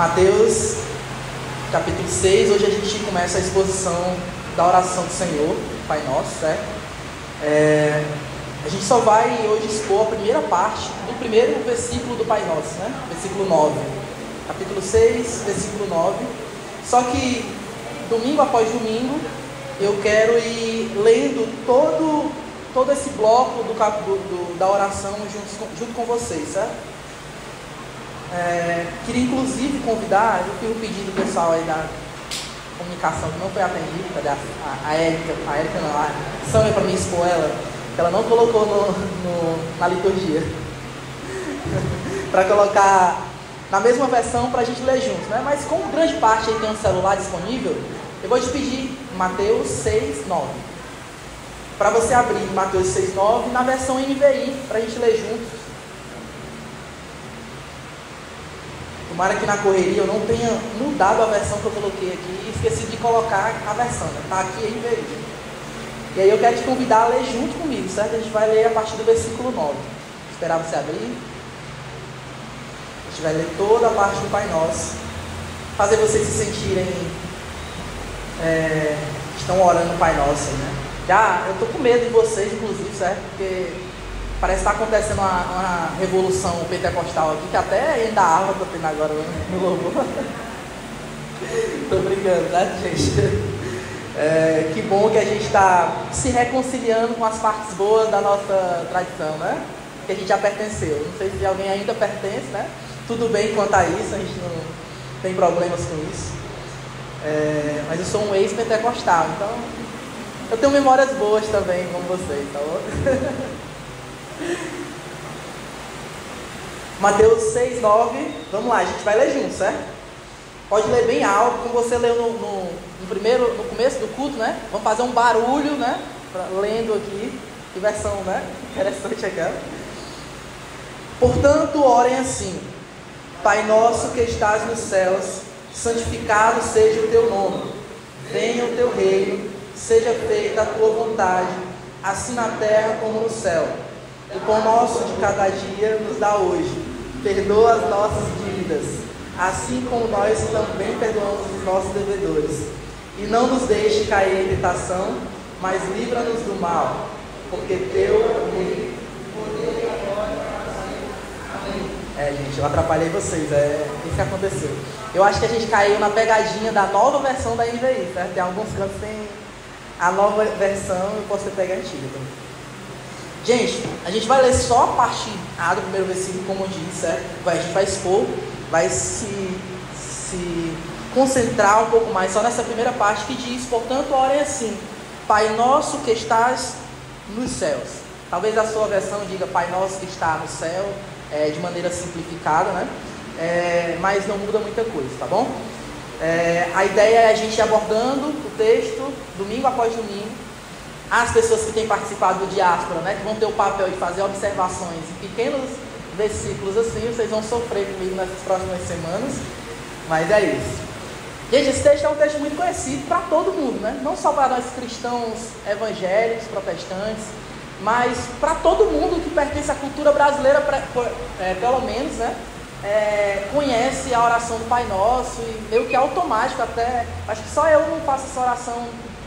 Mateus, capítulo 6. Hoje a gente começa a exposição da oração do Senhor, Pai Nosso, certo? A gente só vai hoje expor a primeira parte do primeiro versículo do Pai Nosso, né? Versículo 9. Capítulo 6, versículo 9. Só que, domingo após domingo, eu quero ir lendo todo esse bloco da oração junto com vocês, certo? Queria inclusive convidar, eu fiz um pedido pessoal aí da comunicação que não foi atendido, cadê a Érica não, a Sâmia, para mim expor ela, que ela não colocou na liturgia, para colocar na mesma versão para a gente ler juntos, né? Mas como grande parte aí tem um celular disponível, eu vou te pedir Mateus 6, 9, para você abrir Mateus 6, 9 na versão NVI, para a gente ler juntos. Tomara que na correria eu não tenha mudado a versão que eu coloquei aqui e esqueci de colocar a versão, né? Está aqui em NVI. E aí eu quero te convidar a ler junto comigo, certo? A gente vai ler a partir do versículo 9. Vou esperar você abrir. A gente vai ler toda a parte do Pai Nosso. Fazer vocês se sentirem estão orando o Pai Nosso, né? Eu estou com medo de vocês, inclusive, certo? Porque parece que está acontecendo uma revolução pentecostal aqui, que até ainda a Alva está tendo agora no louvor. Estou brincando, tá, gente? Que bom que a gente está se reconciliando com as partes boas da nossa tradição, né? Que a gente já pertenceu. Não sei se alguém ainda pertence, né? Tudo bem quanto a isso, a gente não tem problemas com isso. Mas eu sou um ex-pentecostal, então eu tenho memórias boas também, como vocês, tá bom? Mateus 6, 9. Vamos lá, a gente vai ler junto, certo? Pode ler bem alto, como você leu no começo do culto, né? Vamos fazer um barulho, né? Lendo aqui. Que versão, né? Interessante aquela. Portanto, orem assim: Pai nosso que estás nos céus, santificado seja o teu nome. Venha o teu reino, seja feita a tua vontade, assim na terra como no céu. O pão nosso de cada dia nos dá hoje. Perdoa as nossas dívidas, assim como nós também perdoamos os nossos devedores. E não nos deixe cair em tentação, mas livra-nos do mal, porque teu é o reino, o poder e a glória para sempre. Amém. Gente, eu atrapalhei vocês, isso que aconteceu. Eu acho que a gente caiu na pegadinha da nova versão da NVI, certo? Tem alguns cantos que tem a nova versão e você pega a antiga também. Gente, a gente vai ler só a parte A do primeiro versículo, como eu disse, certo? A gente vai expor, vai se concentrar um pouco mais só nessa primeira parte que diz: portanto, orem assim: Pai nosso que estás nos céus. Talvez a sua versão diga Pai nosso que está no céu, de maneira simplificada, né? Mas não muda muita coisa, tá bom? A ideia é a gente ir abordando o texto, domingo após domingo. As pessoas que têm participado do Diáspora, né, que vão ter o papel de fazer observações em pequenos versículos assim, vocês vão sofrer comigo nessas próximas semanas, mas é isso. Gente, esse texto é um texto muito conhecido para todo mundo, né? Não só para nós cristãos evangélicos, protestantes, mas para todo mundo que pertence à cultura brasileira, pelo menos, né? Conhece a oração do Pai Nosso, e meio que é automático até. Acho que só eu não faço essa oração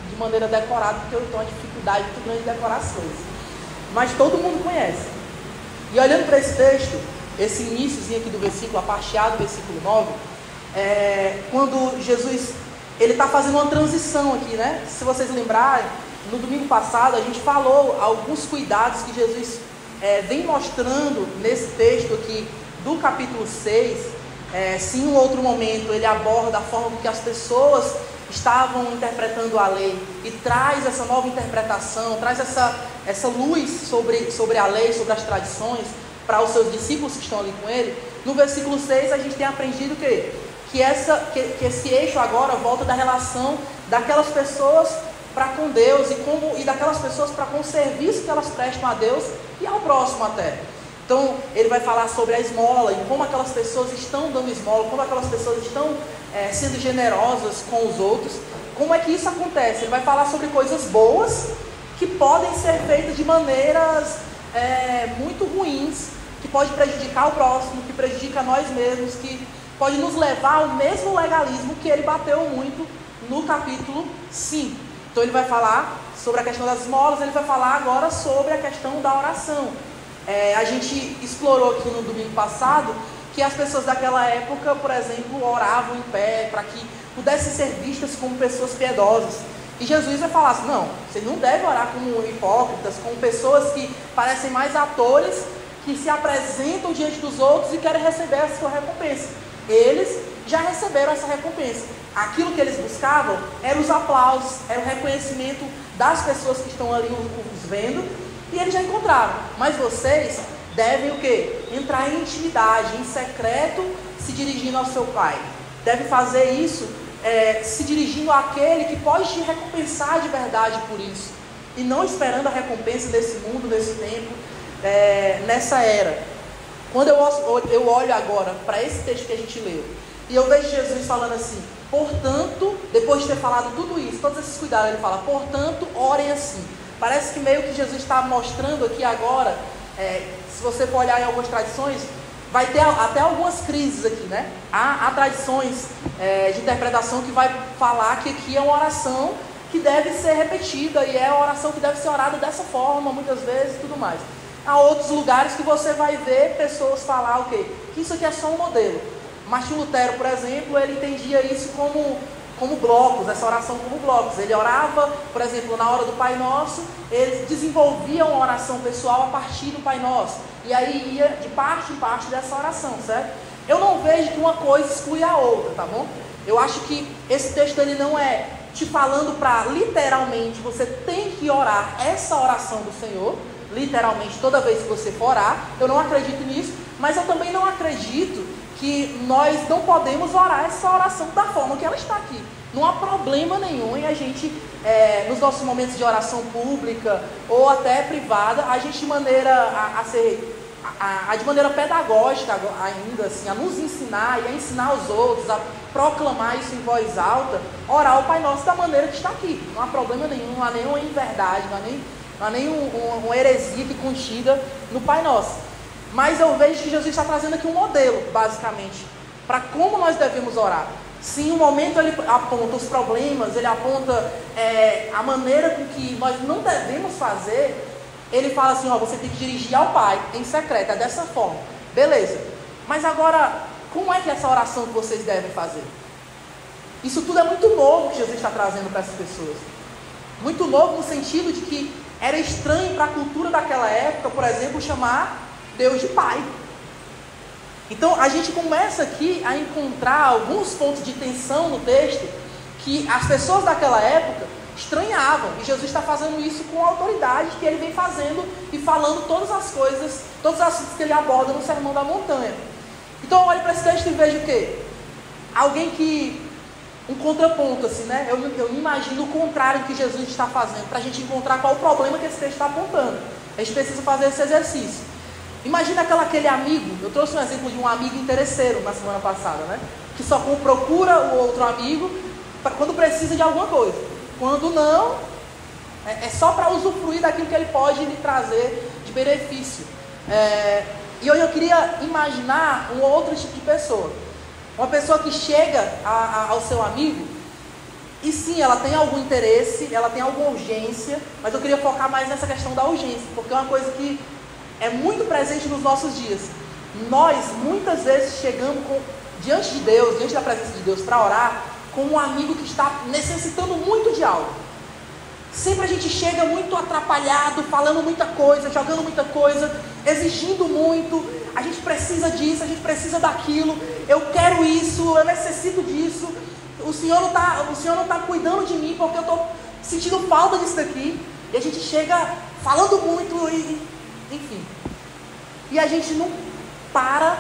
de maneira decorada, porque eu tenho uma dificuldade muito grande de decorar as coisas. Mas todo mundo conhece. E olhando para esse texto, esse iníciozinho aqui do versículo, a parte A do versículo 9, quando Jesus, ele está fazendo uma transição aqui, né? Se vocês lembrarem, no domingo passado a gente falou alguns cuidados que Jesus vem mostrando nesse texto aqui do capítulo 6. Se em um outro momento ele aborda a forma com que as pessoas estavam interpretando a lei e traz essa nova interpretação, traz essa luz sobre a lei, sobre as tradições para os seus discípulos que estão ali com ele. No versículo 6 a gente tem aprendido que esse eixo agora volta da relação daquelas pessoas para com Deus e daquelas pessoas para com o serviço que elas prestam a Deus e ao próximo até. Então ele vai falar sobre a esmola e como aquelas pessoas estão dando esmola, como aquelas pessoas estão sendo generosas com os outros. Como é que isso acontece? Ele vai falar sobre coisas boas que podem ser feitas de maneiras muito ruins, que pode prejudicar o próximo, que prejudica nós mesmos, que pode nos levar ao mesmo legalismo que ele bateu muito no capítulo 5. Então ele vai falar sobre a questão das esmolas, ele vai falar agora sobre a questão da oração. A gente explorou aqui no domingo passado que as pessoas daquela época, por exemplo, oravam em pé para que pudessem ser vistas como pessoas piedosas. E Jesus vai falar assim, não, vocês não devem orar como hipócritas, como pessoas que parecem mais atores, que se apresentam diante dos outros e querem receber a sua recompensa. Eles já receberam essa recompensa. Aquilo que eles buscavam eram os aplausos, era o reconhecimento das pessoas que estão ali os vendo, e eles já encontraram. Mas vocês devem o quê? Entrar em intimidade, em secreto, se dirigindo ao seu Pai. Deve fazer isso se dirigindo àquele que pode te recompensar de verdade por isso, e não esperando a recompensa desse mundo, desse tempo, nessa era. Quando eu olho agora para esse texto que a gente leu, e eu vejo Jesus falando assim, portanto, depois de ter falado tudo isso, todos esses cuidados, ele fala, portanto, orem assim. Parece que meio que Jesus está mostrando aqui agora, se você for olhar em algumas tradições, vai ter até algumas crises aqui, né? Há tradições de interpretação que vai falar que aqui é uma oração que deve ser repetida, e é uma oração que deve ser orada dessa forma, muitas vezes, e tudo mais. Há outros lugares que você vai ver pessoas falar o quê? Que isso aqui é só um modelo. Martinho Lutero, por exemplo, ele entendia isso como blocos, essa oração como blocos. Ele orava, por exemplo, na hora do Pai Nosso, ele desenvolvia uma oração pessoal a partir do Pai Nosso. E aí ia de parte em parte dessa oração, certo? Eu não vejo que uma coisa exclui a outra, tá bom? Eu acho que esse texto ele não é te falando para literalmente você tem que orar essa oração do Senhor, literalmente toda vez que você for orar. Eu não acredito nisso, mas eu também não acredito que nós não podemos orar essa oração da forma que ela está aqui. Não há problema nenhum em a gente, nos nossos momentos de oração pública ou até privada, a gente de maneira de maneira pedagógica ainda, assim, a nos ensinar e a ensinar os outros, a proclamar isso em voz alta, orar o Pai Nosso da maneira que está aqui. Não há problema nenhum, não há nenhuma inverdade, não há nenhuma heresia que contiga no Pai Nosso. Mas eu vejo que Jesus está trazendo aqui um modelo, basicamente, para como nós devemos orar. Se em um momento ele aponta os problemas, ele aponta a maneira com que nós não devemos fazer, ele fala assim, você tem que dirigir ao Pai em secreto, é dessa forma. Beleza. Mas agora, como é que é essa oração que vocês devem fazer? Isso tudo é muito novo que Jesus está trazendo para essas pessoas. Muito novo no sentido de que era estranho para a cultura daquela época, por exemplo, chamar Deus de Pai. Então a gente começa aqui a encontrar alguns pontos de tensão no texto que as pessoas daquela época estranhavam, e Jesus está fazendo isso com a autoridade que ele vem fazendo e falando todas as coisas, todos os assuntos que ele aborda no Sermão da Montanha. Então eu olho para esse texto e vejo o quê? Um contraponto assim, né? Eu imagino o contrário que Jesus está fazendo, para a gente encontrar qual o problema que esse texto está apontando. A gente precisa fazer esse exercício. Imagina aquele amigo, eu trouxe um exemplo de um amigo interesseiro na semana passada, né? Que só procura o outro amigo quando precisa de alguma coisa. Quando não, é só para usufruir daquilo que ele pode lhe trazer de benefício. E eu queria imaginar um outro tipo de pessoa. Uma pessoa que chega ao seu amigo, e sim, ela tem algum interesse, ela tem alguma urgência, mas eu queria focar mais nessa questão da urgência, porque é uma coisa que é muito presente nos nossos dias. Nós, muitas vezes, chegamos diante de Deus, diante da presença de Deus, para orar, com um amigo que está necessitando muito de algo. Sempre a gente chega muito atrapalhado, falando muita coisa, jogando muita coisa, exigindo muito. A gente precisa disso, a gente precisa daquilo. Eu quero isso, eu necessito disso. O Senhor não está cuidando de mim porque eu estou sentindo falta disso daqui. E a gente chega falando muito, enfim. E a gente não para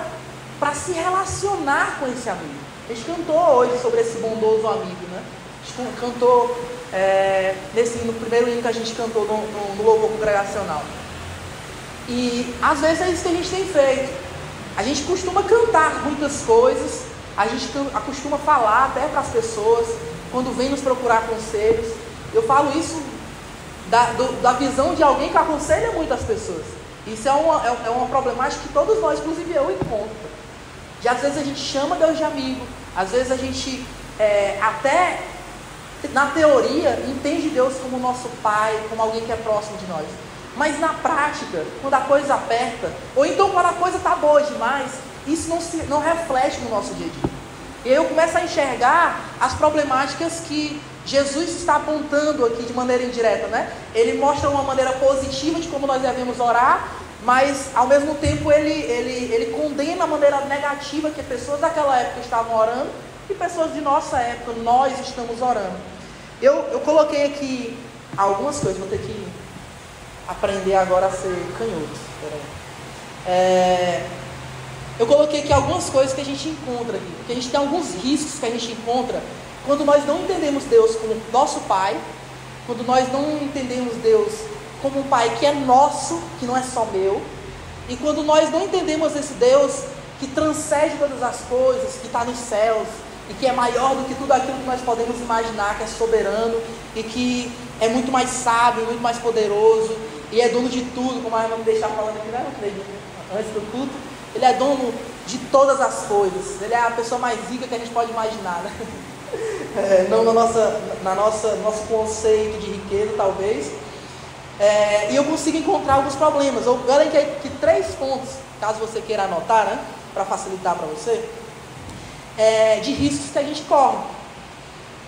se relacionar com esse amigo. A gente cantou hoje sobre esse bondoso amigo, né? A gente cantou no primeiro hino que a gente cantou no louvor congregacional. E às vezes é isso que a gente tem feito. A gente costuma cantar muitas coisas, a gente costuma falar até para as pessoas quando vem nos procurar conselhos. Eu falo isso da visão de alguém que aconselha muitas pessoas. Isso é uma problemática que todos nós, inclusive eu, encontro. às vezes a gente chama Deus de amigo, às vezes a gente até na teoria entende Deus como nosso pai, como alguém que é próximo de nós. Mas na prática, quando a coisa aperta, ou então quando a coisa está boa demais, isso não reflete no nosso dia a dia. E aí eu começo a enxergar as problemáticas que Jesus está apontando aqui de maneira indireta, né? Ele mostra uma maneira positiva de como nós devemos orar, mas ao mesmo tempo ele condena a maneira negativa que pessoas daquela época estavam orando e pessoas de nossa época, nós estamos orando. Eu coloquei aqui algumas coisas, vou ter que aprender agora a ser canhoto. Eu coloquei aqui algumas coisas que a gente encontra aqui, porque a gente tem alguns riscos que a gente encontra quando nós não entendemos Deus como nosso Pai, quando nós não entendemos Deus como um Pai que é nosso, que não é só meu, e quando nós não entendemos esse Deus que transcende todas as coisas, que está nos céus, e que é maior do que tudo aquilo que nós podemos imaginar, que é soberano, e que é muito mais sábio, muito mais poderoso, e é dono de tudo, como a irmã me deixava falando aqui, né, antes do culto. Ele é dono de todas as coisas. Ele é a pessoa mais rica que a gente pode imaginar, né? Não no nosso conceito de riqueza, talvez. E eu consigo encontrar alguns problemas. Eu garanto aqui 3 pontos, caso você queira anotar, né? Para facilitar para você. De riscos que a gente corre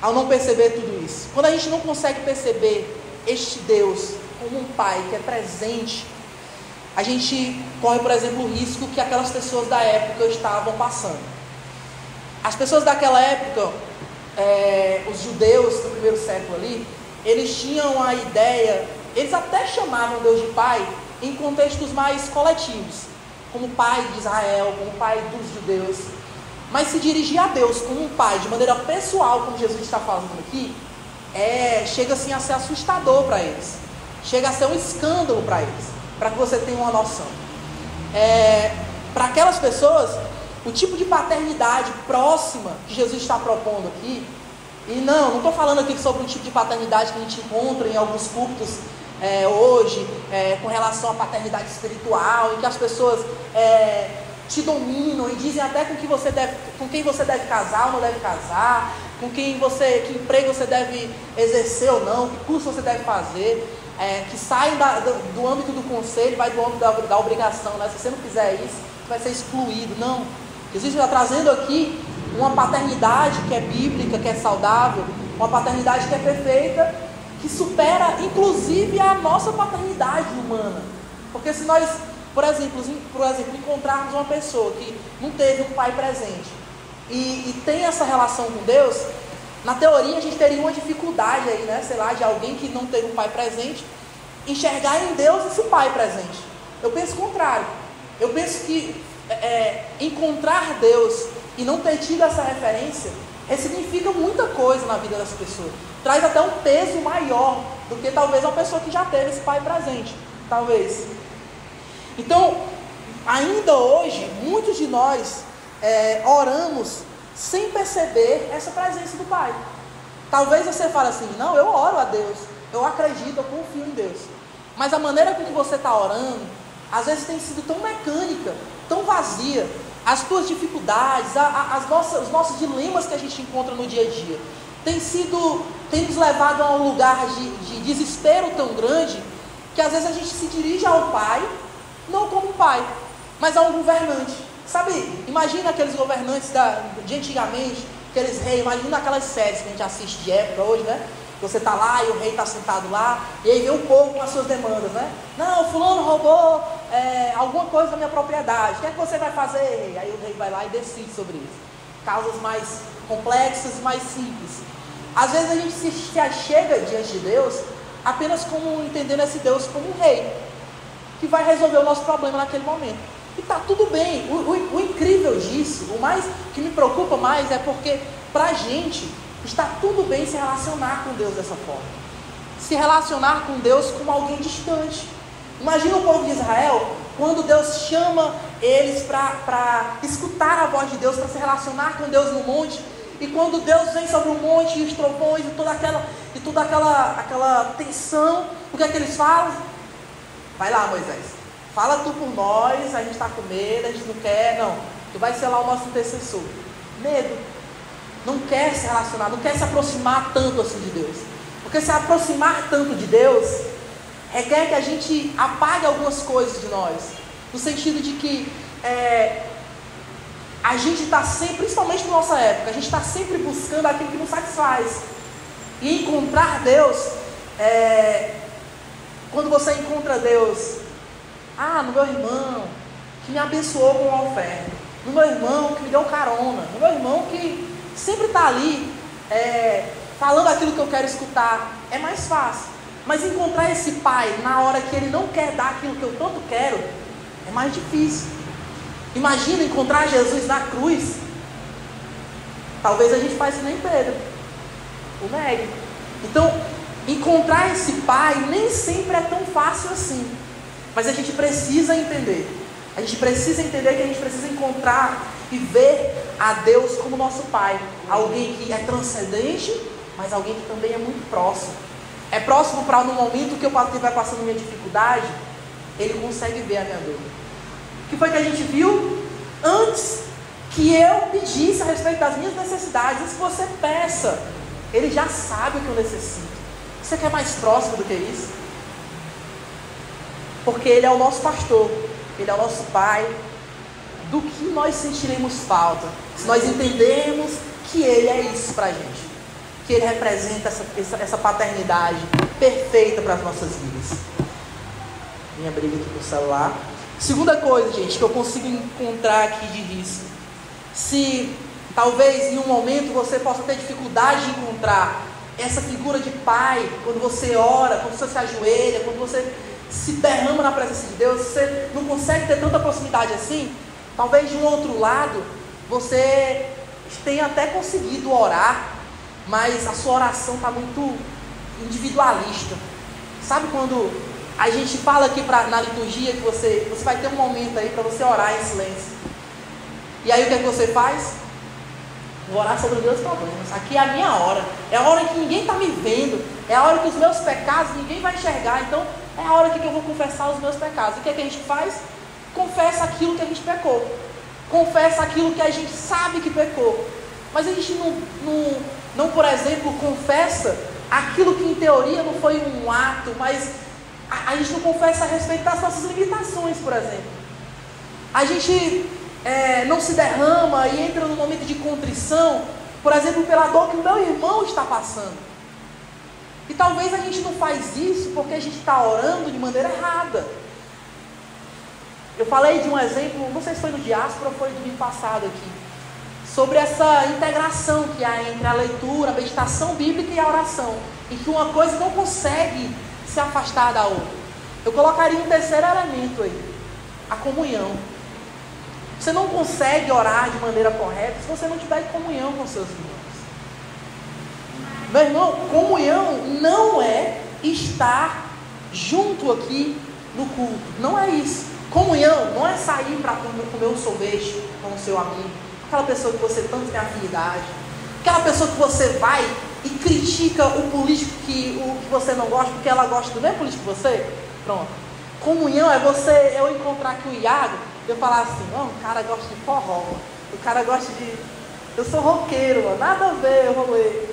ao não perceber tudo isso. Quando a gente não consegue perceber este Deus como um Pai que é presente, a gente corre, por exemplo, o risco que aquelas pessoas da época estavam passando. As pessoas daquela época, os judeus do primeiro século ali, eles tinham a ideia, eles até chamavam Deus de Pai em contextos mais coletivos, como Pai de Israel, como Pai dos judeus. Mas se dirigir a Deus como um Pai de maneira pessoal, como Jesus está falando aqui, chega assim a ser assustador para eles, chega a ser um escândalo para eles. Para que você tenha uma noção. Para aquelas pessoas, o tipo de paternidade próxima que Jesus está propondo aqui, e não estou falando aqui sobre um tipo de paternidade que a gente encontra em alguns cultos hoje, com relação à paternidade espiritual, em que as pessoas te dominam e dizem até com quem você deve casar ou não deve casar, que emprego você deve exercer ou não, que curso você deve fazer. Que saem do âmbito do conselho, vai do âmbito da obrigação, né? Se você não fizer isso, você vai ser excluído. Não, Jesus está trazendo aqui uma paternidade que é bíblica, que é saudável, uma paternidade que é perfeita, que supera inclusive a nossa paternidade humana. Porque se nós, por exemplo, encontrarmos uma pessoa que não teve um pai presente e tem essa relação com Deus, na teoria a gente teria uma dificuldade aí, né? Sei lá, de alguém que não teve um pai presente, enxergar em Deus esse pai presente. Eu penso o contrário. Eu penso que encontrar Deus e não ter tido essa referência significa muita coisa na vida das pessoas. Traz até um peso maior do que talvez uma pessoa que já teve esse pai presente. Talvez. Então, ainda hoje, muitos de nós oramos sem perceber essa presença do Pai. Talvez você fale assim, não, eu oro a Deus, eu acredito, eu confio em Deus. Mas a maneira com que você está orando, às vezes tem sido tão mecânica, tão vazia. As tuas dificuldades, os nossos dilemas que a gente encontra no dia a dia, tem nos levado a um lugar de desespero tão grande, que às vezes a gente se dirige ao Pai, não como um pai, mas a um governante. Sabe, imagina aqueles governantes de antigamente, aqueles reis, imagina aquelas séries que a gente assiste de época hoje, né? Você está lá e o rei está sentado lá, e aí vem o povo com as suas demandas, né? Não, fulano roubou alguma coisa da minha propriedade, o que é que você vai fazer, rei? Aí o rei vai lá e decide sobre isso. Causas mais complexas, mais simples. Às vezes a gente se achega diante de Deus apenas como entendendo esse Deus como um rei, que vai resolver o nosso problema naquele momento. E está tudo bem. O incrível disso, o mais que me preocupa mais é porque para a gente está tudo bem se relacionar com Deus dessa forma. Se relacionar com Deus como alguém distante. Imagina o povo de Israel, quando Deus chama eles para escutar a voz de Deus, para se relacionar com Deus no monte. E quando Deus vem sobre o monte e os trovões e toda aquela tensão, o que é que eles falam? Vai lá, Moisés. Fala tu por nós, a gente está com medo, a gente não quer, não. que vai ser lá o nosso intercessor? Medo. Não quer se relacionar, não quer se aproximar tanto assim de Deus. Porque se aproximar tanto de Deus requer que a gente apague algumas coisas de nós. No sentido de que a gente está sempre, principalmente na nossa época, a gente está sempre buscando aquilo que nos satisfaz. E encontrar Deus, quando você encontra Deus, no meu irmão que me abençoou com uma oferta, no meu irmão que me deu carona, no meu irmão que sempre está ali falando aquilo que eu quero escutar, é mais fácil. Mas encontrar esse pai na hora que ele não quer dar aquilo que eu tanto quero, é mais difícil. Imagina encontrar Jesus na cruz. Talvez a gente faça nem Pedro, o negue. Então, encontrar esse pai nem sempre é tão fácil assim. Mas a gente precisa entender. A gente precisa entender que a gente precisa encontrar e ver a Deus como nosso pai. Alguém que é transcendente, mas alguém que também é muito próximo. É próximo para no momento que eu estiver passando minha dificuldade, ele consegue ver a minha dor. O que foi que a gente viu? Antes que eu pedisse a respeito das minhas necessidades, antes que você peça, ele já sabe o que eu necessito. Você quer mais próximo do que isso? Porque ele é o nosso pastor, ele é o nosso pai. Do que nós sentiremos falta se nós entendermos que ele é isso para a gente, que ele representa essa paternidade perfeita para as nossas vidas. Minha briga aqui com o celular. Segunda coisa, gente, que eu consigo encontrar aqui de risco. Se talvez em um momento você possa ter dificuldade de encontrar essa figura de pai, quando você ora, quando você se ajoelha, quando você se derrama na presença de Deus, você não consegue ter tanta proximidade assim. Talvez de um outro lado, você tenha até conseguido orar, mas a sua oração está muito individualista. Sabe quando a gente fala aqui na liturgia que você vai ter um momento aí para você orar em silêncio. E aí o que é que você faz? Vou orar sobre os meus problemas. Aqui é a minha hora. É a hora em que ninguém está me vendo. É a hora que os meus pecados ninguém vai enxergar. Então é a hora que eu vou confessar os meus pecados. E o que é que a gente faz? Confessa aquilo que a gente pecou. Confessa aquilo que a gente sabe que pecou. Mas a gente não, por exemplo, confessa aquilo que em teoria não foi um ato, mas a gente não confessa a respeito das nossas limitações, por exemplo. A gente não se derrama e entra num momento de contrição, por exemplo, pela dor que o meu irmão está passando. E talvez a gente não faz isso porque a gente está orando de maneira errada. Eu falei de um exemplo, não sei se foi no Diáspora ou foi no domingo passado aqui, sobre essa integração que há entre a leitura, a meditação bíblica e a oração, em que uma coisa não consegue se afastar da outra. Eu colocaria um terceiro elemento aí, a comunhão. Você não consegue orar de maneira correta se você não tiver comunhão com seus irmãos. Meu irmão, comunhão não é estar junto aqui no culto, não é isso. Comunhão não é sair para comer um sorvete com o seu amigo, aquela pessoa que você tanto tem afinidade, aquela pessoa que você vai e critica o político que você não gosta, porque ela gosta do mesmo político que você. Pronto. Comunhão é eu encontrar aqui o Iago e eu falar assim, o cara gosta de forró, o cara gosta de... Eu sou roqueiro, nada a ver o rolê.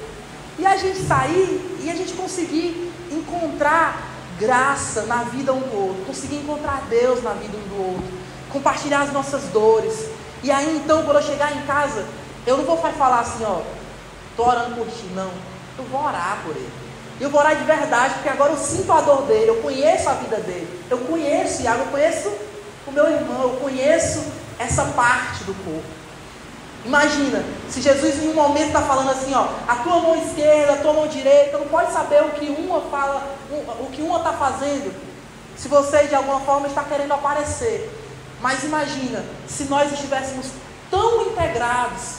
E a gente sair e a gente conseguir encontrar graça na vida um do outro, conseguir encontrar Deus na vida um do outro, compartilhar as nossas dores. E aí então, quando eu chegar em casa, eu não vou falar assim, estou orando por ti, não. Eu vou orar por ele. Eu vou orar de verdade, porque agora eu sinto a dor dele, eu conheço a vida dele, eu conheço Iago, eu conheço o meu irmão, eu conheço essa parte do corpo. Imagina, se Jesus em um momento está falando assim, a tua mão esquerda, a tua mão direita, não pode saber o que uma fala, o que uma está fazendo, se você de alguma forma está querendo aparecer. Mas imagina, se nós estivéssemos tão integrados,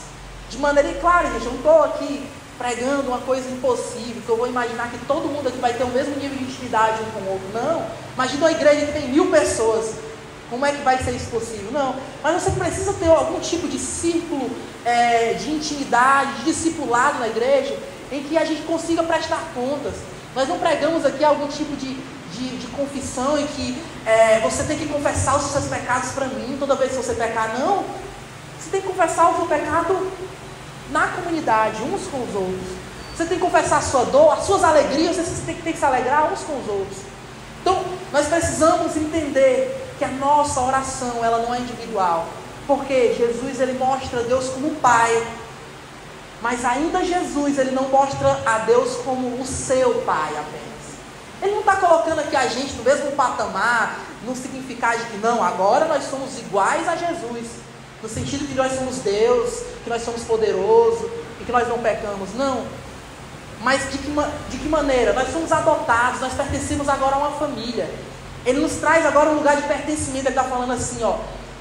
de maneira, e claro, gente, eu não estou aqui pregando uma coisa impossível, que eu vou imaginar que todo mundo aqui vai ter o mesmo nível de intimidade um com o outro. Não, imagina uma igreja que tem 1000 pessoas. Como é que vai ser isso possível? Não, mas você precisa ter algum tipo de círculo de intimidade, de discipulado na igreja, em que a gente consiga prestar contas. Nós não pregamos aqui algum tipo de confissão em que você tem que confessar os seus pecados para mim toda vez que você pecar. Não, tem que confessar o seu pecado na comunidade, uns com os outros. Você tem que confessar a sua dor, as suas alegrias, você tem que se alegrar uns com os outros. Então, nós precisamos entender que a nossa oração, ela não é individual. Porque Jesus, ele mostra Deus como um pai. Mas ainda Jesus, ele não mostra a Deus como o seu pai apenas. Ele não está colocando aqui a gente no mesmo patamar, no significado de que não, agora nós somos iguais a Jesus. No sentido que nós somos Deus, que nós somos poderosos e que nós não pecamos. Não. Mas de que maneira? Nós somos adotados, nós pertencemos agora a uma família. Ele nos traz agora um lugar de pertencimento. Ele está falando assim, ó.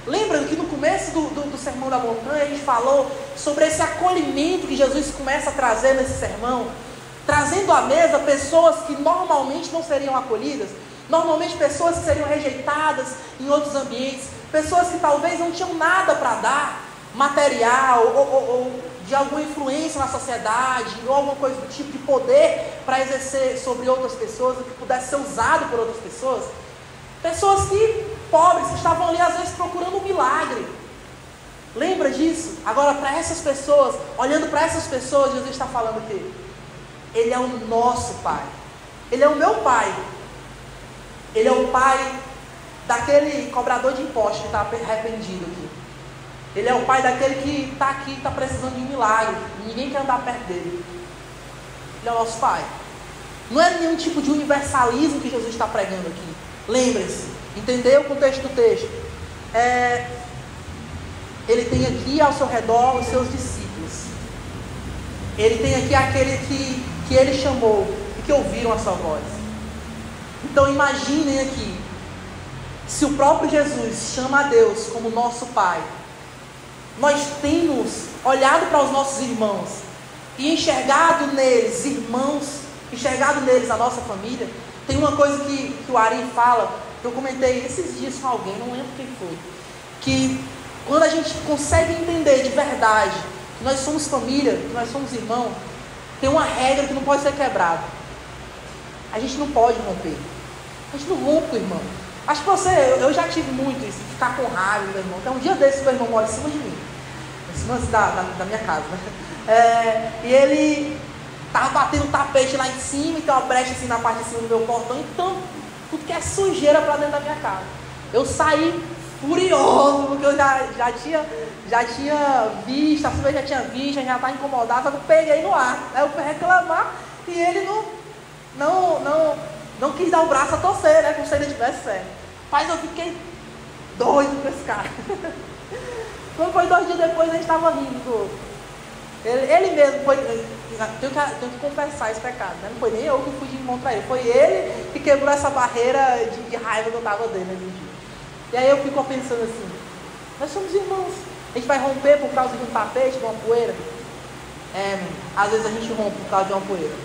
Lembra que no começo do Sermão da Montanha a gente falou sobre esse acolhimento que Jesus começa a trazer nesse sermão, trazendo à mesa pessoas que normalmente não seriam acolhidas, normalmente pessoas que seriam rejeitadas em outros ambientes, pessoas que talvez não tinham nada para dar, material ou de alguma influência na sociedade, ou alguma coisa do tipo de poder para exercer sobre outras pessoas, que pudesse ser usado por outras pessoas. Pessoas pobres, que estavam ali às vezes procurando um milagre. Lembra disso? Agora, para essas pessoas, olhando para essas pessoas, Jesus está falando que Ele é o nosso Pai. Ele é o meu Pai. Ele é o Pai daquele cobrador de impostos que está arrependido aqui. Ele é o Pai daquele que está aqui, está precisando de um milagre. Ninguém quer andar perto dele. Ele é o nosso Pai. Não é nenhum tipo de universalismo que Jesus está pregando aqui. Lembre-se, entendeu o contexto do texto? Ele tem aqui ao seu redor os seus discípulos. Ele tem aqui aquele que ele chamou e que ouviram a sua voz. Então imaginem aqui, se o próprio Jesus chama a Deus como nosso Pai, nós temos olhado para os nossos irmãos e enxergado neles irmãos, enxergado neles a nossa família. Tem uma coisa que o Ari fala, que eu comentei esses dias com alguém, não lembro quem foi, que quando a gente consegue entender de verdade que nós somos família, que nós somos irmãos, tem uma regra que não pode ser quebrada. A gente não pode romper. A gente não rompe com o irmão. Acho que eu já tive muito isso, de ficar com raiva do meu irmão. Então um dia desse meu irmão mora em cima de mim, em cima da minha casa, né? E ele estava batendo o tapete lá em cima, e tem uma brecha assim na parte de cima do meu portão, então tudo que é sujeira para dentro da minha casa. Eu saí furioso, porque eu já tinha visto, a sua já tinha visto, já estava incomodado, só que eu peguei no ar. Aí eu fui reclamar e ele não quis dar o braço a torcer, né? Como se ele tivesse certo. Mas eu fiquei doido com esse cara. Quando foi 2 dias depois, a gente estava rindo do outro. Ele mesmo foi. Tenho que confessar esse pecado, né? Não foi nem eu que fui de encontrar ele, foi ele que quebrou essa barreira de raiva que eu estava dele naquele dia. E aí eu fico pensando assim: nós somos irmãos, a gente vai romper por causa de um tapete, de uma poeira? Às vezes a gente rompe por causa de uma poeira.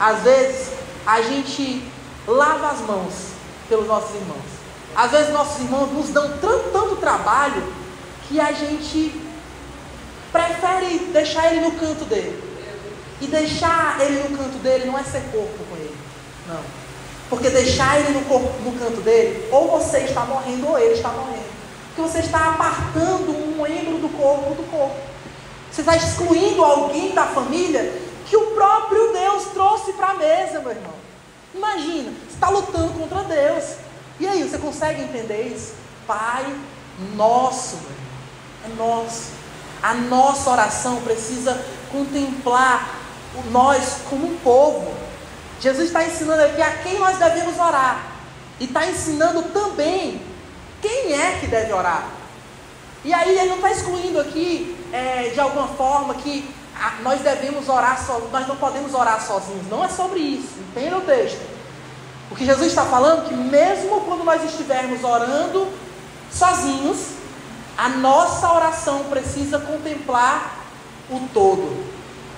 Às vezes a gente lava as mãos pelos nossos irmãos. Às vezes nossos irmãos nos dão tanto trabalho que a gente prefere deixar ele no canto dele. E deixar ele no canto dele não é ser corpo com ele. Não. Porque deixar ele no canto dele, ou você está morrendo ou ele está morrendo. Porque você está apartando um membro do corpo do corpo. Você está excluindo alguém da família que o próprio Deus trouxe para a mesa, meu irmão. Imagina, você está lutando contra Deus. E aí, você consegue entender isso? Pai nosso, meu irmão, é nosso. A nossa oração precisa contemplar nós como um povo. Jesus está ensinando aqui a quem nós devemos orar. E está ensinando também quem é que deve orar. E aí ele não está excluindo aqui, de alguma forma, que nós devemos orar sozinhos, nós não podemos orar sozinhos. Não é sobre isso, entenda o texto. O que Jesus está falando é que mesmo quando nós estivermos orando sozinhos, a nossa oração precisa contemplar o todo.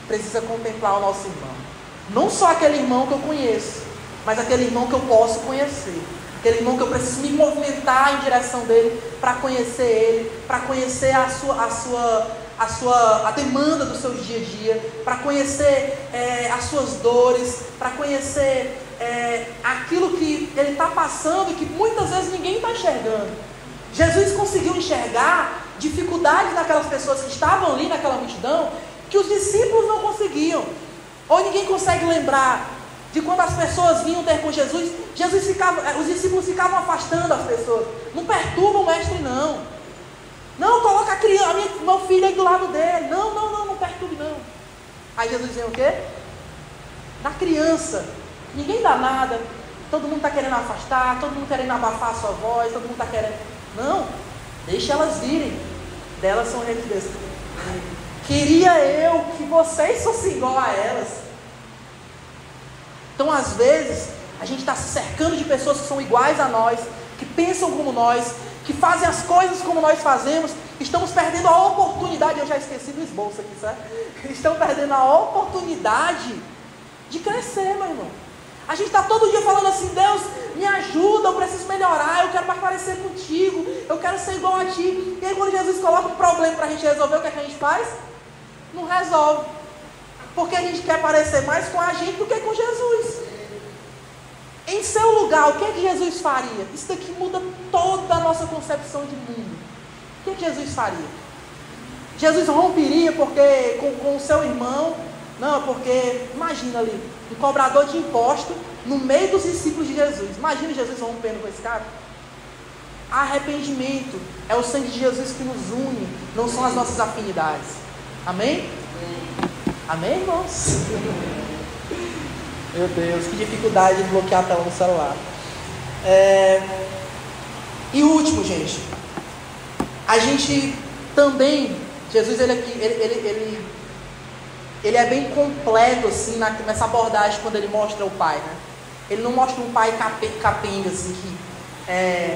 Precisa contemplar o nosso irmão. Não só aquele irmão que eu conheço, mas aquele irmão que eu posso conhecer. Aquele irmão que eu preciso me movimentar em direção dele para conhecer ele, para conhecer a demanda do seu dia a dia, para conhecer as suas dores, para conhecer aquilo que ele está passando e que muitas vezes ninguém está enxergando. Jesus conseguiu enxergar dificuldades naquelas pessoas que estavam ali naquela multidão, que os discípulos não conseguiam. Ou ninguém consegue lembrar de quando as pessoas vinham ter com Jesus, os discípulos ficavam afastando as pessoas. Não perturba o mestre, não. Não, coloca a criança, meu filho aí do lado dele. Não perturbe, não. Aí Jesus dizia o quê? Na criança, ninguém dá nada. Todo mundo está querendo afastar, todo mundo querendo abafar a sua voz, todo mundo está querendo... Não, deixa elas virem. Delas são reis de Deus. Queria eu que vocês fossem igual a elas. Então, às vezes, a gente está se cercando de pessoas que são iguais a nós, que pensam como nós, que fazem as coisas como nós fazemos. Estamos perdendo a oportunidade, eu já esqueci do esboço aqui, sabe? Estamos perdendo a oportunidade de crescer, meu irmão. A gente está todo dia falando assim: Deus, me ajuda, eu preciso melhorar, eu quero mais parecer contigo, eu quero ser igual a ti. E aí quando Jesus coloca um problema para a gente resolver, o que é que a gente faz? Não resolve. Porque a gente quer parecer mais com a gente do que com Jesus. Em seu lugar, o que é que Jesus faria? Isso daqui muda toda a nossa concepção de mundo. O que é que Jesus faria? Jesus romperia porque com o seu irmão? Não, porque imagina ali, um cobrador de imposto no meio dos discípulos de Jesus. Imagina Jesus rompendo com esse cara. Arrependimento é o sangue de Jesus que nos une, não são as nossas afinidades. Amém? Amém, irmãos? Meu Deus, que dificuldade de bloquear a tela no celular. E o último, gente. A gente também, Jesus, ele é bem completo assim, nessa abordagem quando ele mostra o Pai, né? Ele não mostra um Pai capenga assim,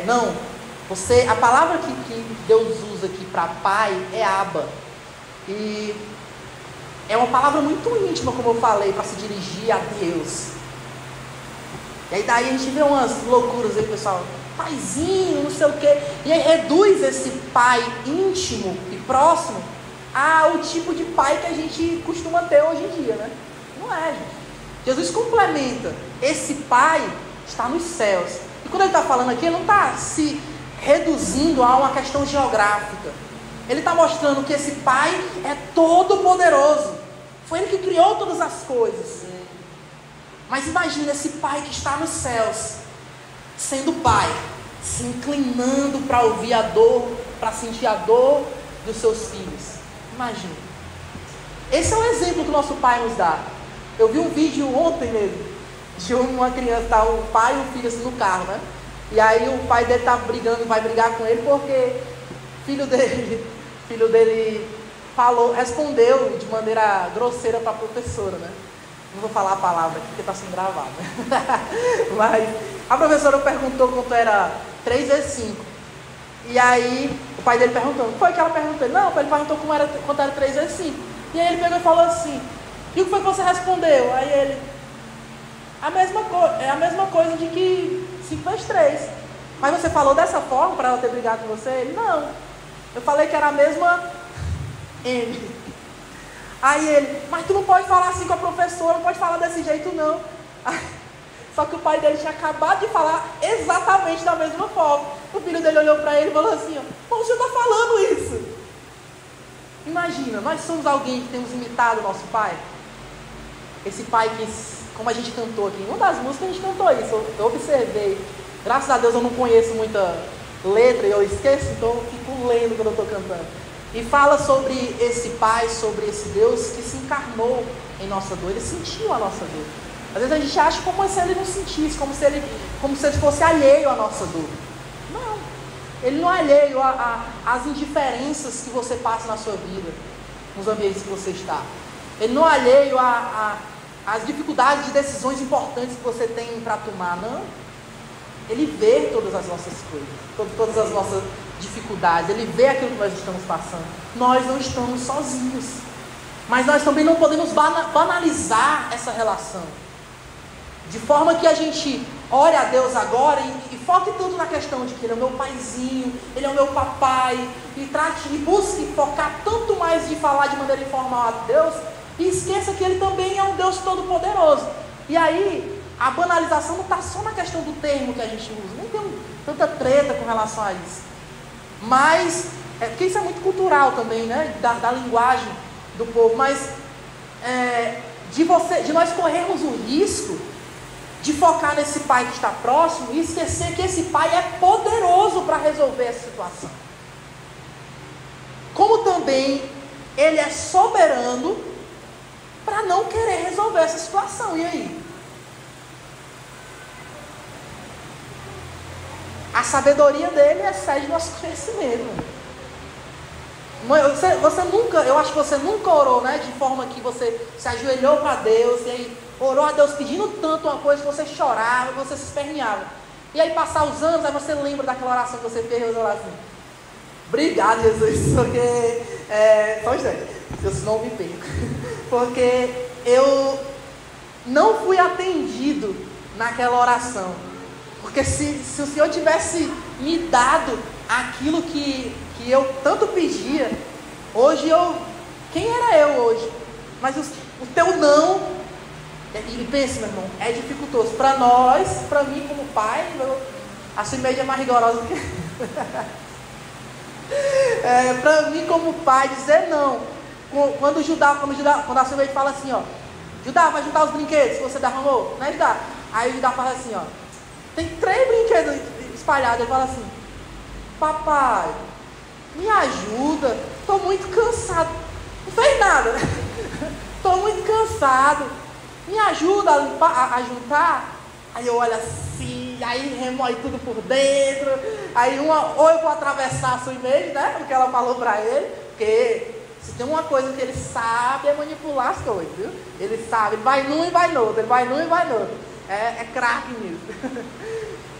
não, a palavra que Deus usa aqui para Pai é Abba. E é uma palavra muito íntima, como eu falei, para se dirigir a Deus. E aí daí a gente vê umas loucuras aí, pessoal, paizinho, não sei o quê. E aí reduz esse pai íntimo e próximo ao tipo de pai que a gente costuma ter hoje em dia, né? Não é, gente. Jesus complementa. Esse pai está nos céus. E quando ele está falando aqui, ele não está se reduzindo a uma questão geográfica. Ele está mostrando que esse pai é todo poderoso. Foi ele que criou todas as coisas. Mas imagina esse pai que está nos céus, sendo pai, se inclinando para ouvir a dor, para sentir a dor dos seus filhos. Imagina. Esse é o exemplo que o nosso pai nos dá. Eu vi um vídeo ontem mesmo, de uma criança, tá, o pai e o filho assim no carro, né? E aí o pai dele tá brigando, vai brigar com ele porque filho dele respondeu de maneira grosseira para a professora, né? Não vou falar a palavra aqui porque está sendo gravado, né? Mas a professora perguntou quanto era 3 vezes 5. E aí o pai dele perguntou, foi que ela perguntou? Não, ele perguntou quanto era 3 vezes 5. E aí ele pegou e falou assim: e o que foi que você respondeu? Aí ele: é a mesma coisa de que 5 vezes 3. Mas você falou dessa forma para ela ter brigado com você? Ele: não, eu falei que era a mesma M. Aí ele: mas tu não pode falar assim com a professora, não pode falar desse jeito não. Só que o pai dele tinha acabado de falar exatamente da mesma forma. O filho dele olhou para ele e falou assim: como você está falando isso? Imagina, nós somos alguém que temos imitado o nosso pai. Esse pai que, como a gente cantou aqui, uma das músicas a gente cantou isso, eu observei. Graças a Deus eu não conheço muita letra e eu esqueço, então eu fico lendo quando eu estou cantando. E fala sobre esse pai, sobre esse Deus que se encarnou em nossa dor. Ele sentiu a nossa dor. Às vezes a gente acha como se ele não sentisse, como se ele fosse alheio à nossa dor. Não, ele não é alheio às indiferenças que você passa na sua vida, nos ambientes que você está. Ele não é alheio às dificuldades de decisões importantes que você tem para tomar, não. Ele vê todas as nossas coisas, todas as nossas dificuldades, ele vê aquilo que nós estamos passando. Nós não estamos sozinhos, mas nós também não podemos banalizar essa relação, de forma que a gente ore a Deus agora e foque tudo na questão de que Ele é o meu paizinho, Ele é o meu papai, e busque focar tanto mais de falar de maneira informal a Deus, e esqueça que Ele também é um Deus todo-poderoso. E aí, a banalização não está só na questão do termo que a gente usa, nem tem tanta treta com relação a isso, mas porque isso é muito cultural também, né? Da linguagem do povo, mas de nós corrermos o risco de focar nesse pai que está próximo e esquecer que esse pai é poderoso para resolver essa situação. Como também ele é soberano para não querer resolver essa situação. E aí? A sabedoria dele excede nosso conhecimento. Eu acho que você nunca orou, né? De forma que você se ajoelhou para Deus e aí orou a Deus pedindo tanto uma coisa que você chorava, que você se esperneava. E aí passar os anos, aí você lembra daquela oração que você fez e você fala assim: obrigado, Jesus, porque só um instante, eu não me perco. Porque eu não fui atendido naquela oração. Porque se o Senhor tivesse me dado aquilo que eu tanto pedia, hoje quem era eu hoje? Mas o teu não, e pense, meu irmão, é dificultoso para nós, para mim como pai. A sua média é mais rigorosa do que para mim como pai dizer não. Quando a sua fala assim, ó, Judá, vai juntar os brinquedos que você derramou, né, Judá? Aí o Judá fala assim, ó, tem 3 brinquedos espalhados. Ele fala assim: papai, me ajuda, estou muito cansado. Não fez nada. Estou muito cansado. Me ajuda a juntar. Aí eu olho assim, aí remoe tudo por dentro. Aí ou eu vou atravessar a sua imagem, né? O que ela falou para ele. Porque se tem uma coisa que ele sabe é manipular as coisas, viu? Ele sabe, ele vai num e vai no outro, ele vai num e vai no outro. É craque nisso.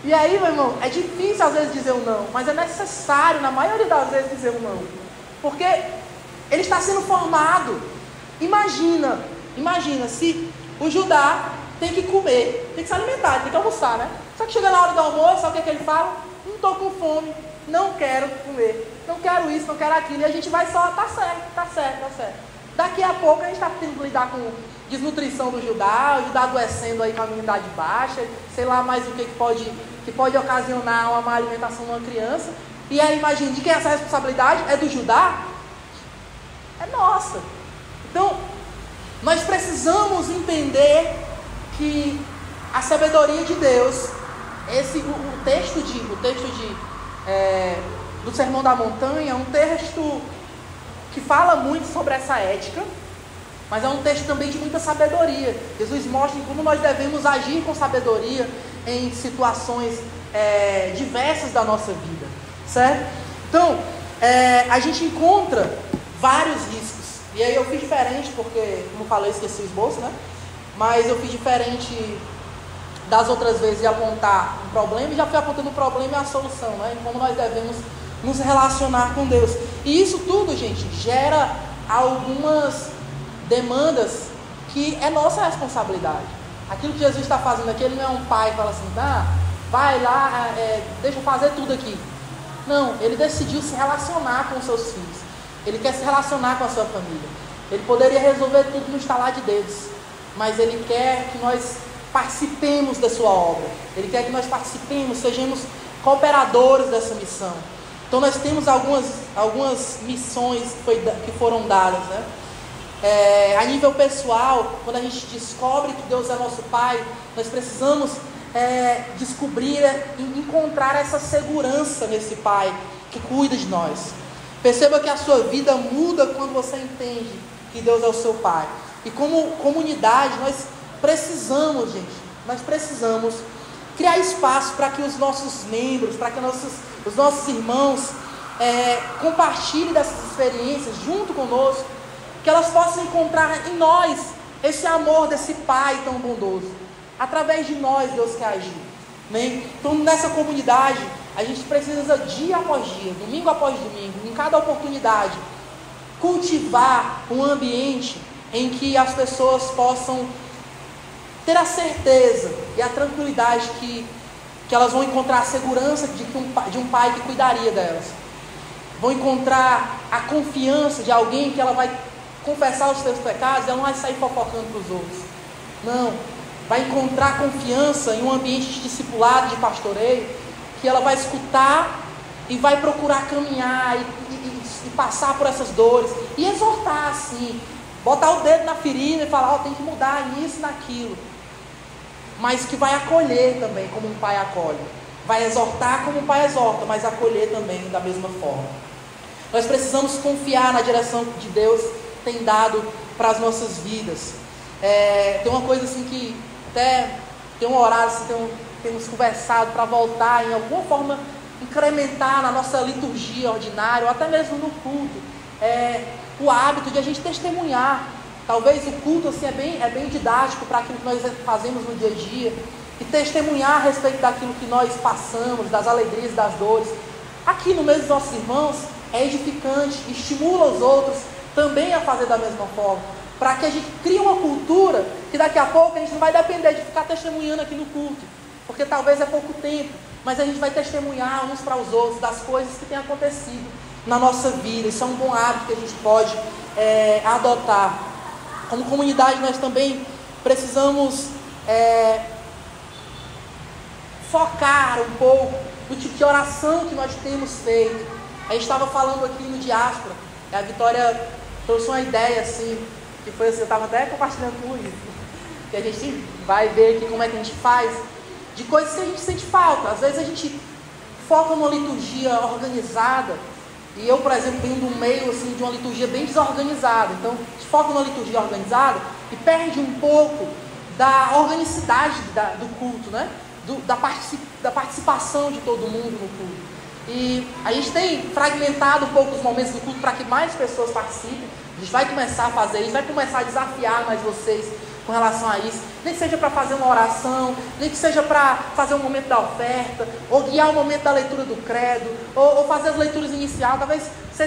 E aí, meu irmão, é difícil às vezes dizer um não, mas é necessário, na maioria das vezes, dizer um não. Porque ele está sendo formado. Imagina se o Judá tem que comer, tem que se alimentar, tem que almoçar, né? Só que chega na hora do almoço, sabe o que ele fala? Não estou com fome, não quero comer, não quero isso, não quero aquilo. E a gente vai só, tá certo. Daqui a pouco a gente está tendo que lidar com desnutrição do Judá, o Judá adoecendo aí com a imunidade baixa, sei lá mais o que pode ocasionar uma má alimentação numa criança. E aí imagina, de quem é essa responsabilidade? É do Judá? É nossa. Então, nós precisamos entender que a sabedoria de Deus, o texto do Sermão da Montanha é um texto que fala muito sobre essa ética, mas é um texto também de muita sabedoria. Jesus mostra como nós devemos agir com sabedoria em situações diversas da nossa vida, certo? Então, a gente encontra vários riscos. E aí eu fiz diferente, porque, como falei, esqueci o esboço, né? Mas eu fiz diferente das outras vezes de apontar um problema, e já fui apontando o problema e a solução, né? E como nós devemos nos relacionar com Deus. E isso tudo, gente, gera algumas demandas que é nossa responsabilidade. Aquilo que Jesus está fazendo aqui, ele não é um pai que fala assim, vai lá, deixa eu fazer tudo aqui. Não, ele decidiu se relacionar com os seus filhos. Ele quer se relacionar com a sua família. Ele poderia resolver tudo no estalar de dedos, mas ele quer que nós participemos da sua obra. Ele quer que nós participemos, sejamos cooperadores dessa missão. Então nós temos algumas missões que foram dadas, né? A nível pessoal, quando a gente descobre que Deus é nosso Pai, nós precisamos descobrir e encontrar essa segurança nesse Pai que cuida de nós. Perceba que a sua vida muda quando você entende que Deus é o seu Pai. E como comunidade, nós precisamos criar espaço para que os nossos membros, para que os nossos irmãos compartilhem dessas experiências junto conosco, que elas possam encontrar em nós esse amor desse Pai tão bondoso. Através de nós, Deus quer agir, né? Então, nessa comunidade, a gente precisa, dia após dia, domingo após domingo, em cada oportunidade, cultivar um ambiente em que as pessoas possam ter a certeza e a tranquilidade que elas vão encontrar a segurança de um pai que cuidaria delas. Vão encontrar a confiança de alguém que ela vai confessar os seus pecados e ela não vai sair fofocando para os outros. Não, vai encontrar confiança em um ambiente de discipulado, de pastoreio, que ela vai escutar e vai procurar caminhar e e passar por essas dores, e exortar assim, botar o dedo na ferida e falar, tem que mudar nisso e naquilo, mas que vai acolher também como um pai acolhe, vai exortar como um pai exorta, mas acolher também da mesma forma. Nós precisamos confiar na direção que Deus tem dado para as nossas vidas. Tem uma coisa assim que até tem um horário assim, temos conversado para voltar em alguma forma, incrementar na nossa liturgia ordinária, ou até mesmo no culto, o hábito de a gente testemunhar. Talvez o culto assim, é bem didático para aquilo que nós fazemos no dia a dia, e testemunhar a respeito daquilo que nós passamos, das alegrias e das dores, aqui no meio dos nossos irmãos, é edificante, estimula os outros também a fazer da mesma forma, para que a gente crie uma cultura que daqui a pouco a gente não vai depender de ficar testemunhando aqui no culto, porque talvez é pouco tempo, mas a gente vai testemunhar uns para os outros das coisas que têm acontecido na nossa vida. Isso é um bom hábito que a gente pode adotar. Como comunidade, nós também precisamos focar um pouco no tipo de oração que nós temos feito. A gente estava falando aqui no Diáspora, a Vitória trouxe uma ideia assim, que foi assim, eu estava até compartilhando com o Luiz, que a gente vai ver aqui como é que a gente faz, de coisas que a gente sente falta. Às vezes a gente foca numa liturgia organizada, e eu, por exemplo, venho do meio assim, de uma liturgia bem desorganizada. Então, a gente foca numa liturgia organizada e perde um pouco da organicidade do culto, né? Da participação de todo mundo no culto. E a gente tem fragmentado um pouco os momentos do culto para que mais pessoas participem. A gente vai começar a fazer isso, vai começar a desafiar mais vocês com relação a isso, nem que seja para fazer uma oração, nem que seja para fazer um momento da oferta, ou guiar o momento da leitura do credo, ou fazer as leituras iniciais. Talvez você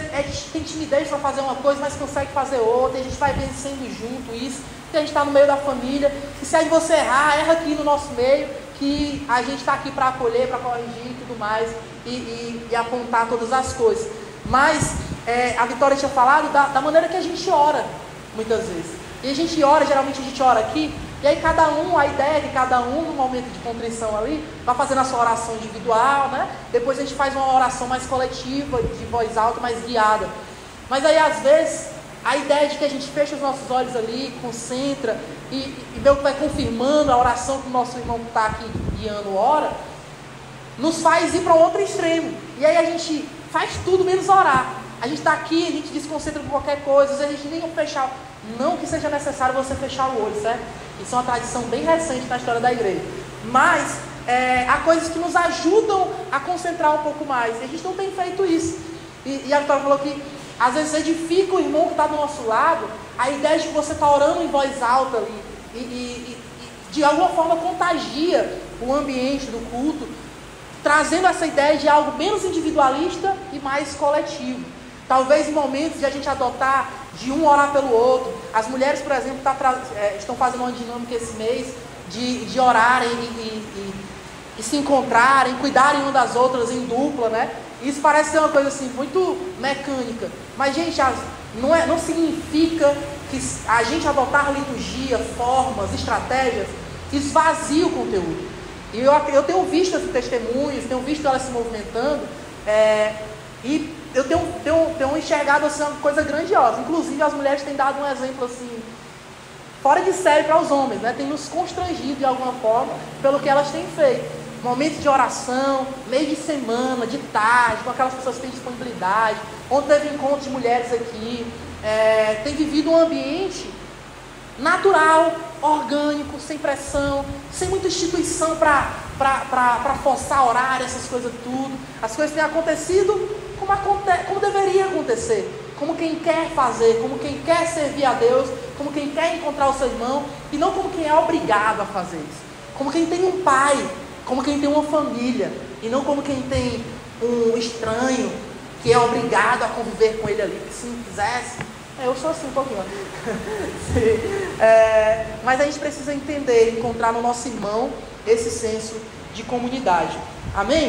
tem timidez para fazer uma coisa, mas consegue fazer outra, e a gente vai vencendo junto isso, porque a gente está no meio da família, e se aí você erra aqui no nosso meio, que a gente está aqui para acolher, para corrigir e tudo mais, e apontar todas as coisas. Mas a Vitória tinha falado da maneira que a gente ora, muitas vezes. E a gente ora, geralmente a gente ora aqui, e aí a ideia é que cada um, no momento de contrição ali, vai fazendo a sua oração individual, né? Depois a gente faz uma oração mais coletiva, de voz alta, mais guiada. Mas aí às vezes, a ideia de que a gente fecha os nossos olhos ali, concentra, e meio que vai confirmando a oração que o nosso irmão que está aqui guiando ora, nos faz ir para um outro extremo. E aí a gente faz tudo menos orar. A gente está aqui, a gente desconcentra com qualquer coisa, às vezes a gente nem fechar. Não que seja necessário você fechar o olho, certo? Isso é uma tradição bem recente na história da igreja. Mas há coisas que nos ajudam a concentrar um pouco mais. E a gente não tem feito isso. E a Vitória falou que às vezes edifica o irmão que está do nosso lado, a ideia de que você está orando em voz alta ali. E de alguma forma contagia o ambiente do culto, trazendo essa ideia de algo menos individualista e mais coletivo. Talvez em momentos de a gente adotar de um orar pelo outro. As mulheres, por exemplo, estão fazendo uma dinâmica esse mês de orarem e se encontrarem, cuidarem uma das outras em dupla, né? Isso parece ser uma coisa assim muito mecânica. Mas, gente, não significa que a gente adotar liturgia, formas, estratégias, esvazia o conteúdo. E eu tenho visto esses testemunhos, tenho visto elas se movimentando, e eu tenho enxergado assim, uma coisa grandiosa. Inclusive as mulheres têm dado um exemplo assim, fora de série para os homens, né? Tem nos constrangido de alguma forma pelo que elas têm feito. Momentos de oração, meio de semana, de tarde, com aquelas pessoas que têm disponibilidade. Ontem teve encontro de mulheres aqui. Tem vivido um ambiente natural, orgânico, sem pressão, sem muita instituição para forçar horário, essas coisas tudo. As coisas têm acontecido como deveria acontecer, como quem quer fazer, como quem quer servir a Deus, como quem quer encontrar o seu irmão, e não como quem é obrigado a fazer isso, como quem tem um pai, como quem tem uma família, e não como quem tem um estranho que é obrigado a conviver com ele ali, que se não quisesse. Eu sou assim um pouquinho. Mas a gente precisa entender, encontrar no nosso irmão esse senso de comunidade. Amém?